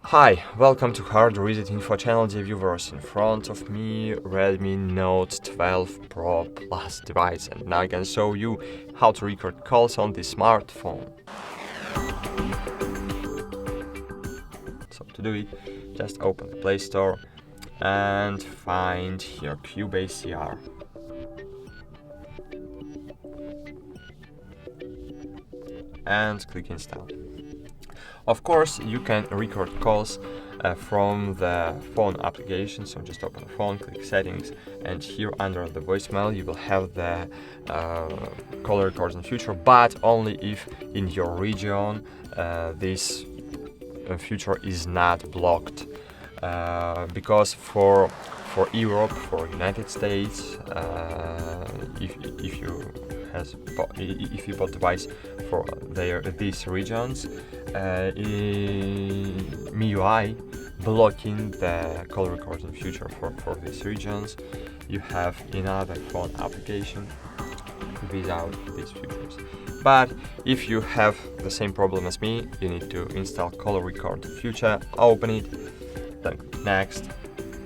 Hi, welcome to HardReset.Info channel, dear viewers. In front of me, Redmi Note 12 Pro Plus device, and now I can show you how to record calls on this smartphone. So to do it, just open the Play Store and find here CubeACR. And click install. Of course, you can record calls from the phone application, so just open the phone, click settings, and here under the voicemail you will have the call recording feature, but only if in your region this feature is not blocked, because for Europe, for United States, if you bought device for these regions, MIUI blocking the call recording feature for these regions. You have another phone application without these features. But if you have the same problem as me, you need to install call record feature, open it, then click next,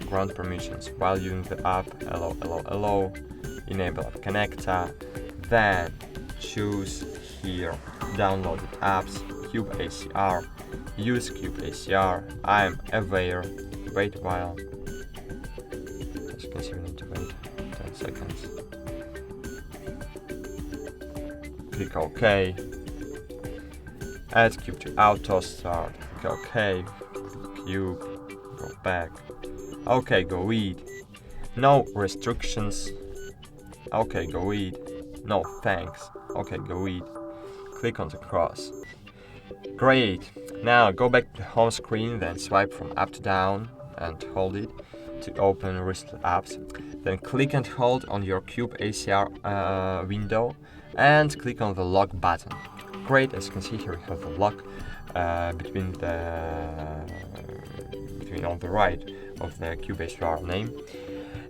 grant permissions while using the app, allow, enable app connector, then choose here downloaded apps, CubeACR, use CubeACR. I am aware, wait a while, as you can see we need to wait 10 seconds, click OK, add Cube to auto start, click OK, Cube, go back, OK, go read, no restrictions, OK, go read, no thanks, OK, go read, click on the cross. Great, now go back to the home screen, then swipe from up to down and hold it to open recent apps, then click and hold on your CubeACR window and click on the lock button. Great, as you can see here we have the lock between on the right of the CubeACR name,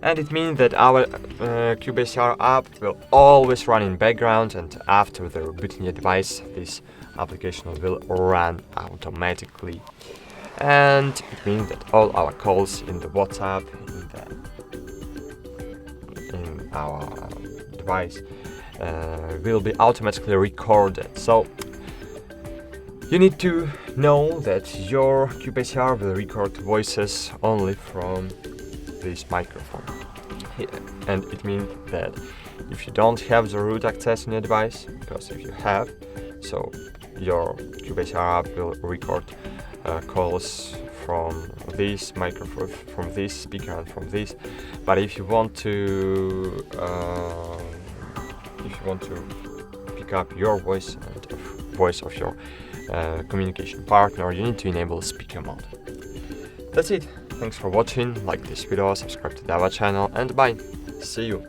and it means that our CubeACR app will always run in background, and after the rebooting your device this application will run automatically, and it means that all our calls in the WhatsApp in our device will be automatically recorded. So you need to know that your CubeACR will record voices only from this microphone, and it means that if you don't have the root access in your device, because if you have, so your CubeACR app will record calls from this microphone, from this speaker, and from this. But if you want to pick up your voice and the voice of your communication partner, you need to enable speaker mode. That's it. Thanks for watching. Like this video, subscribe to our channel, and bye. See you.